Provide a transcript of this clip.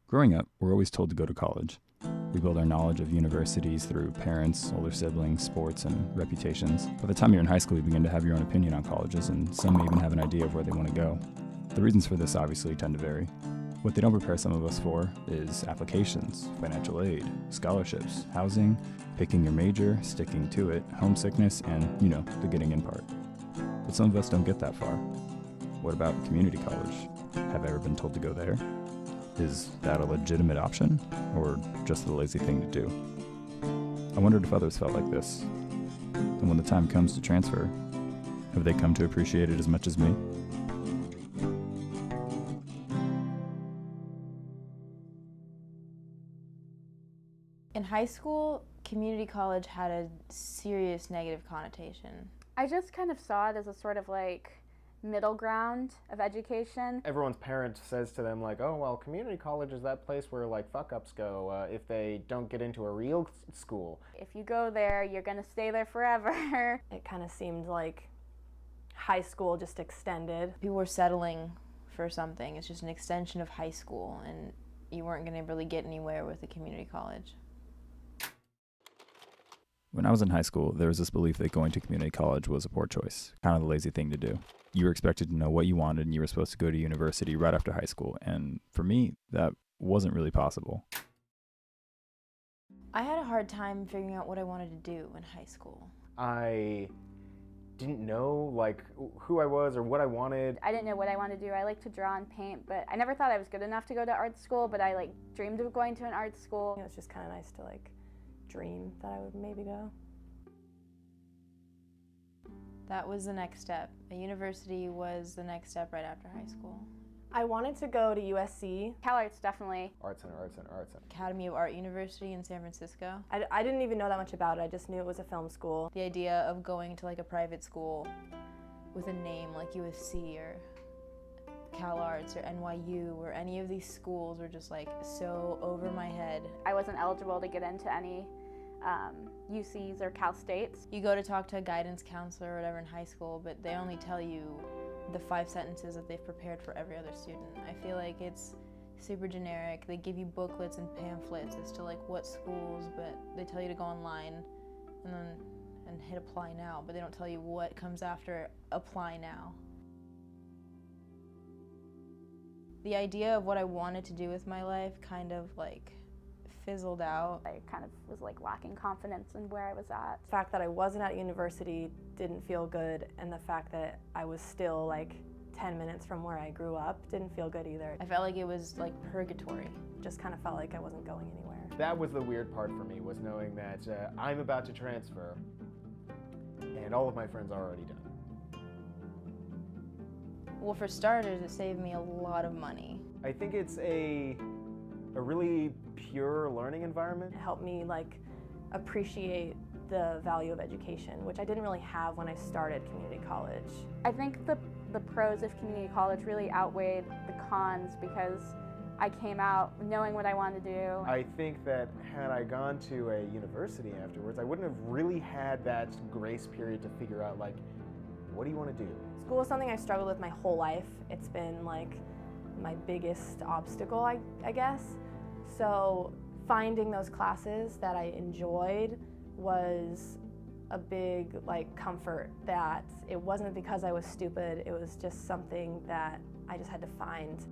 Growing up, we're always told to go to college. We build our knowledge of universities through parents, older siblings, sports, and reputations. By the time you're in high school, you begin to have your own opinion on colleges, and some may even have an idea of where they want to go. The reasons for this obviously tend to vary. What they don't prepare some of us for is applications, financial aid, scholarships, housing, picking your major, sticking to it, homesickness, and, the getting in part. But some of us don't get that far. What about community college? Have I ever been told to go there? Is that a legitimate option, or just the lazy thing to do? I wondered if others felt like this. And when the time comes to transfer, have they come to appreciate it as much as me? In high school, community college had a serious negative connotation. I just kind of saw it as a sort of middle ground of education. Everyone's parent says to them oh, well, community college is that place where fuck-ups go if they don't get into a real school. If you go there, you're gonna stay there forever. It kind of seemed like high school just extended. People were settling for something. It's just an extension of high school, and you weren't gonna really get anywhere with a community college. When I was in high school, there was this belief that going to community college was a poor choice, kind of the lazy thing to do. You were expected to know what you wanted, and you were supposed to go to university right after high school. And for me, that wasn't really possible. I had a hard time figuring out what I wanted to do in high school. I didn't know who I was or what I wanted. I didn't know what I wanted to do. I like to draw and paint, but I never thought I was good enough to go to art school, but I dreamed of going to an art school. It was just kind of nice to dream that I would maybe go. That was the next step. A university was the next step right after high school. I wanted to go to USC. CalArts, definitely. Arts Center. Academy of Art University in San Francisco. I didn't even know that much about it. I just knew it was a film school. The idea of going to a private school with a name like USC or CalArts or NYU or any of these schools were just so over my head. I wasn't eligible to get into any UCs or Cal States. You go to talk to a guidance counselor or whatever in high school, but they only tell you the 5 sentences that they've prepared for every other student. I feel like it's super generic. They give you booklets and pamphlets as to what schools, but they tell you to go online and hit apply now, but they don't tell you what comes after apply now. The idea of what I wanted to do with my life kind of fizzled out. I kind of was lacking confidence in where I was at. The fact that I wasn't at university didn't feel good, and the fact that I was still 10 minutes from where I grew up didn't feel good either. I felt like it was purgatory. Just kind of felt like I wasn't going anywhere. That was the weird part for me, was knowing that I'm about to transfer and all of my friends are already done. Well, for starters, it saved me a lot of money. I think it's a really pure learning environment. It helped me appreciate the value of education, which I didn't really have when I started community college. I think the pros of community college really outweighed the cons because I came out knowing what I wanted to do. I think that had I gone to a university afterwards, I wouldn't have really had that grace period to figure out what do you want to do? School is something I struggled with my whole life. It's been my biggest obstacle, I guess. So finding those classes that I enjoyed was a big comfort that it wasn't because I was stupid, it was just something that I just had to find.